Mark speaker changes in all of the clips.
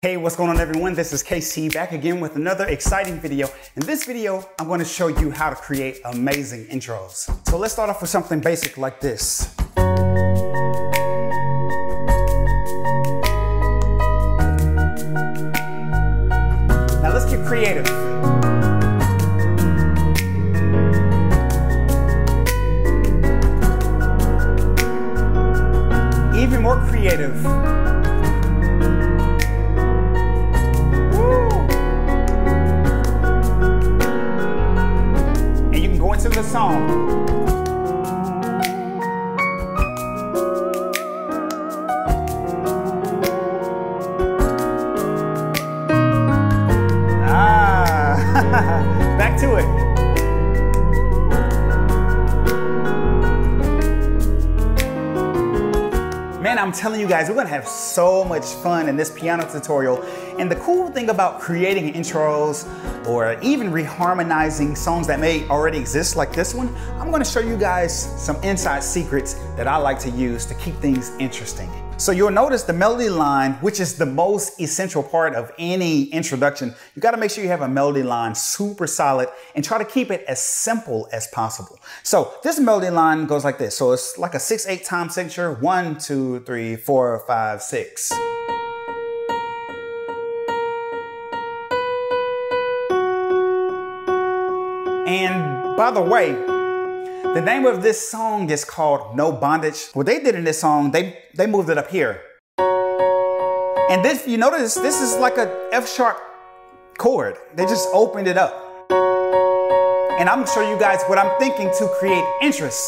Speaker 1: Hey, what's going on everyone? This is KC back again with another exciting video. In this video, I'm going to show you how to create amazing intros. So let's start off with something basic like this. Now let's get creative. Even more creative. To the song. Back to it. Man, I'm telling you guys, we're gonna have so much fun in this piano tutorial. And the cool thing about creating intros or even reharmonizing songs that may already exist like this one, I'm gonna show you guys some inside secrets that I like to use to keep things interesting. So you'll notice the melody line, which is the most essential part of any introduction. You gotta make sure you have a melody line super solid and try to keep it as simple as possible. So this melody line goes like this. So it's like a 6/8 time signature, 1, 2, 3, 4, 5, 6. And by the way, the name of this song is called No Bondage. What they did in this song, they moved it up here. And this, you notice, this is like a F-sharp chord. They just opened it up. And I'm gonna show you guys what I'm thinking to create interest.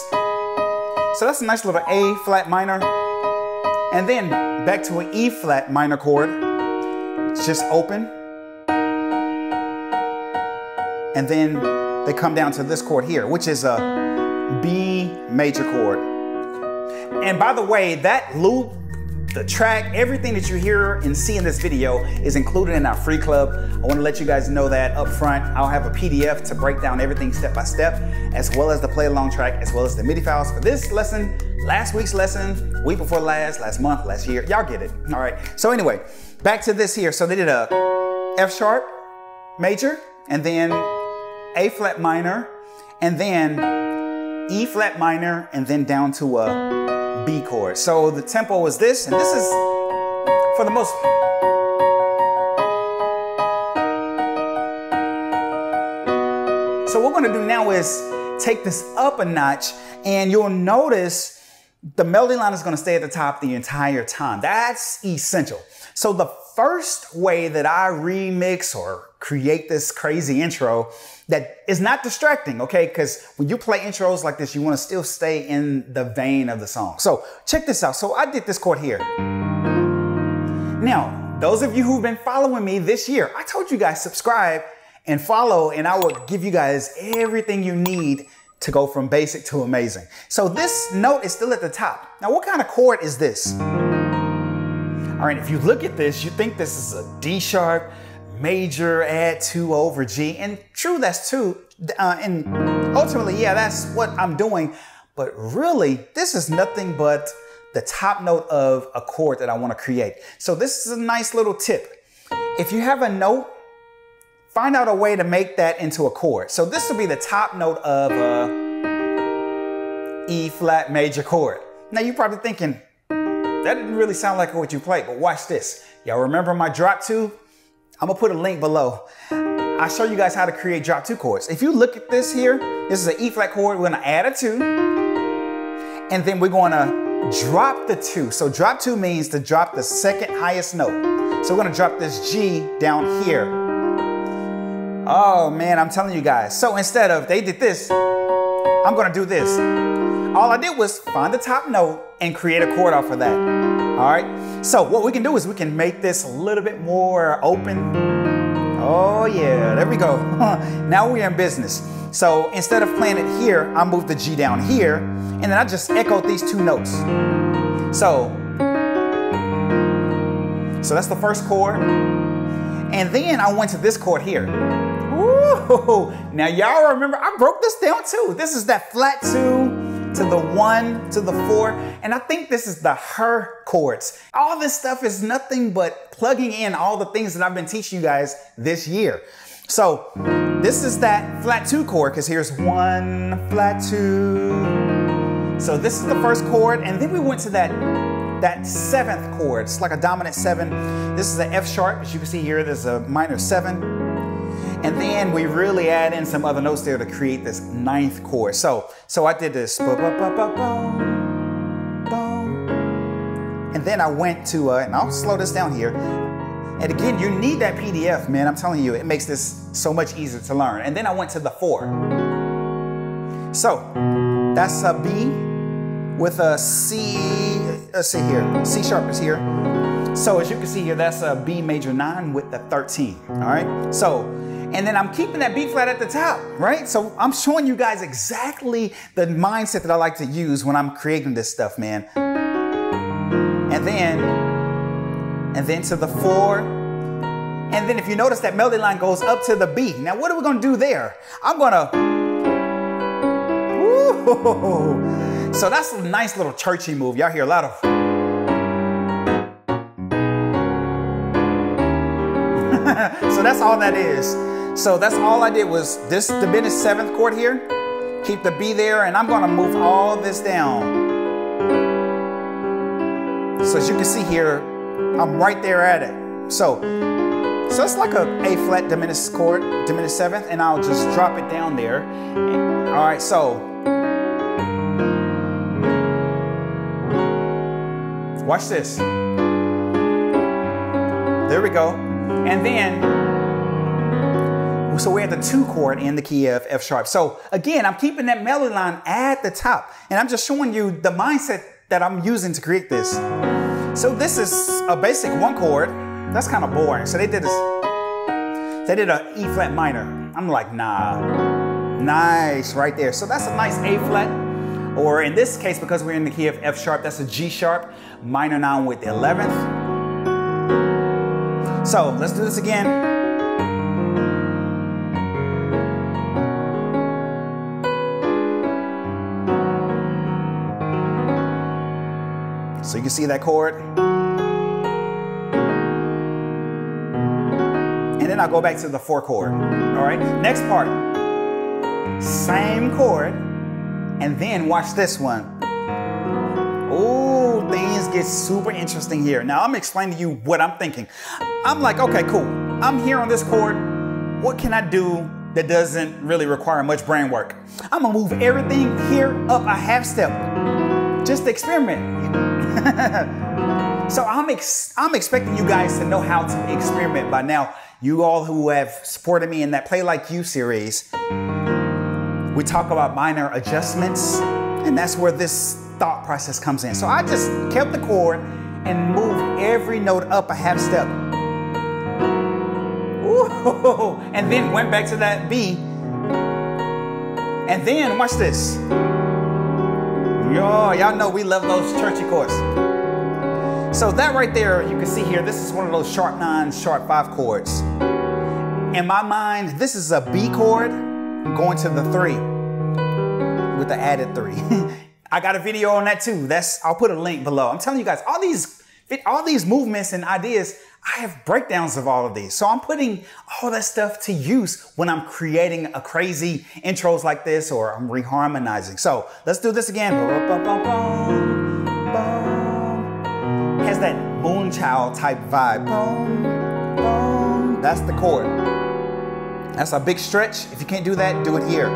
Speaker 1: So that's a nice little A flat minor. And then back to an E flat minor chord. It's just open. And then they come down to this chord here, which is a B major chord. And by the way, that loop, the track, everything that you hear and see in this video is included in our free club. I want to let you guys know that up front. I'll have a PDF to break down everything step by step, as well as the play along track, as well as the MIDI files for this lesson, last week's lesson, week before last month, last year. Y'all get it. All right. So anyway, back to this here. So they did a F sharp major, and then A flat minor, and then E flat minor, and then down to a B chord. So the tempo is this, and this is for the most. So what we're gonna do now is take this up a notch, and you'll notice the melody line is gonna stay at the top the entire time. That's essential. So the first way that I remix or create this crazy intro that is not distracting, okay? Because when you play intros like this, you want to still stay in the vein of the song. So check this out. So I did this chord here. Now, those of you who've been following me this year, I told you guys subscribe and follow, and I will give you guys everything you need to go from basic to amazing. So this note is still at the top. Now, what kind of chord is this? All right, if you look at this, you think this is a D sharp, major, add 2 over G, and true, that's 2, and ultimately, yeah, that's what I'm doing, but really, this is nothing but the top note of a chord that I want to create. So this is a nice little tip. If you have a note, find out a way to make that into a chord. So this will be the top note of a E flat major chord. Now you're probably thinking, that didn't really sound like what you played, but watch this. Y'all remember my drop 2? I'm gonna put a link below. I'll show you guys how to create drop 2 chords. If you look at this here, this is an E flat chord. We're gonna add a 2, and then we're gonna drop the 2. So drop 2 means to drop the second highest note. So we're gonna drop this G down here. Oh man, I'm telling you guys. So instead of, they did this, I'm gonna do this. All I did was find the top note and create a chord off of that. All right, so what we can do is we can make this a little bit more open. Oh yeah, there we go. Now we're in business. So instead of playing it here, I moved the G down here, and then I just echoed these 2 notes. So that's the first chord. And then I went to this chord here. Woo! Now y'all remember, I broke this down too. This is that flat 2, to the 1 to the 4. And I think this is the her chords. All this stuff is nothing but plugging in all the things that I've been teaching you guys this year. So this is that flat 2 chord, because here's 1, flat 2. So this is the first chord, and then we went to that 7th chord. It's like a dominant 7. This is an F sharp. As you can see here, there's a minor 7. And then we really add in some other notes there to create this 9th chord. So I did this. And then I went to, and I'll slow this down here. And again, you need that PDF, man. I'm telling you, it makes this so much easier to learn. And then I went to the 4. So that's a B with a C. Let's see here. C sharp is here. So as you can see here, that's a B major 9 with the 13. All right. So, and then I'm keeping that B flat at the top, right? So I'm showing you guys exactly the mindset that I like to use when I'm creating this stuff, man. And then to the 4. And then if you notice, that melody line goes up to the B. Now, what are we gonna do there? I'm gonna, woo. So that's a nice little churchy move. Y'all hear a lot of. So that's all that is. So that's all I did was this diminished 7th chord here. Keep the B there, and I'm gonna move all this down. So as you can see here, I'm right there at it. So it's like a A flat diminished chord, diminished 7th, and I'll just drop it down there. All right, so watch this. There we go. And then, so we're at the 2 chord in the key of F sharp. So again, I'm keeping that melody line at the top, and I'm just showing you the mindset that I'm using to create this. So this is a basic 1 chord. That's kind of boring. So they did this. They did a E flat minor. I'm like, nah. Nice, right there. So that's a nice A flat. Or in this case, because we're in the key of F sharp, that's a G sharp, minor 9 with the 11th. So let's do this again. So you can see that chord. And then I'll go back to the 4 chord. All right, next part. Same chord. And then watch this one. Oh, things get super interesting here. Now I'm explaining to you what I'm thinking. I'm like, okay, cool. I'm here on this chord. What can I do that doesn't really require much brain work? I'm gonna move everything here up a half step. Just experiment. So I'm expecting you guys to know how to experiment by now. You all who have supported me in that Play Like You series, we talk about minor adjustments, and that's where this thought process comes in. So I just kept the chord and moved every note up a half step. Ooh, and then went back to that B. And then watch this. Y'all know we love those churchy chords. So that right there, you can see here, this is one of those sharp 9, sharp 5 chords. In my mind, this is a B chord going to the 3 with the added 3. I got a video on that too. I'll put a link below. I'm telling you guys, all these movements and ideas, I have breakdowns of all of these. So I'm putting all that stuff to use when I'm creating a crazy intros like this, or I'm reharmonizing. So let's do this again. Has that Moonchild type vibe. That's the chord. That's a big stretch. If you can't do that, do it here.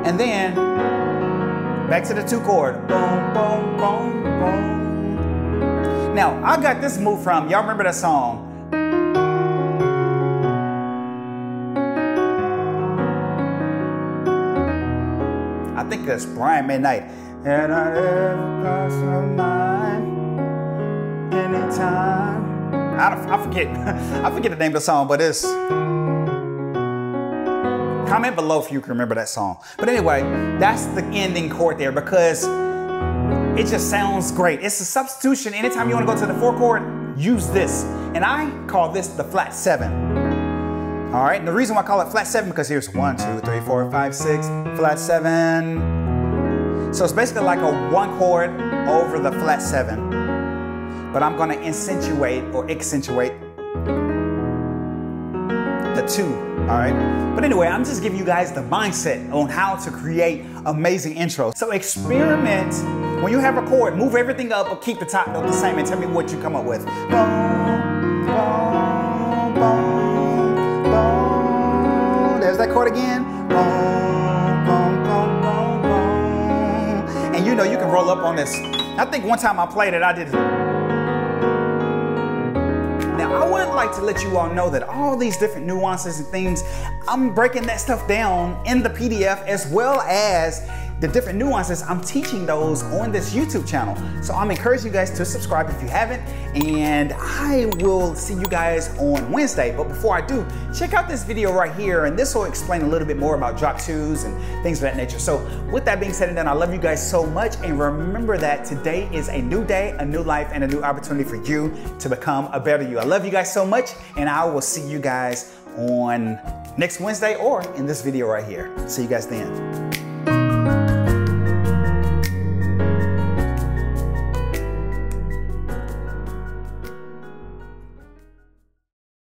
Speaker 1: And then back to the 2 chord. Boom, boom, boom, boom. Now, I got this move from, y'all remember that song? I think it's Brian Midnight. And I never cross my mind anytime. I forget the name of the song, but it's. Comment below if you can remember that song. But anyway, that's the ending chord there because it just sounds great. It's a substitution. Anytime you want to go to the 4 chord, use this. And I call this the flat 7. All right, and the reason why I call it flat 7 because here's 1, 2, 3, 4, 5, 6, flat 7. So it's basically like a 1 chord over the flat 7, but I'm gonna accentuate the 2, all right? But anyway, I'm just giving you guys the mindset on how to create amazing intros. So experiment, when you have a chord, move everything up, but keep the top note the same and tell me what you come up with. Boom, boom, boom, boom. There's that chord again. Boom, boom, boom, boom, boom. And you know you can roll up on this. I think one time I played it, I did. Now, I would like to let you all know that all these different nuances and things, I'm breaking that stuff down in the PDF, as well as the different nuances. I'm teaching those on this YouTube channel. So I'm encouraging you guys to subscribe if you haven't, and I will see you guys on Wednesday. But before I do, check out this video right here, and this will explain a little bit more about drop 2s and things of that nature. So with that being said and done, I love you guys so much, and remember that today is a new day, a new life, and a new opportunity for you to become a better you. I love you guys so much, and I will see you guys on next Wednesday or in this video right here. See you guys then.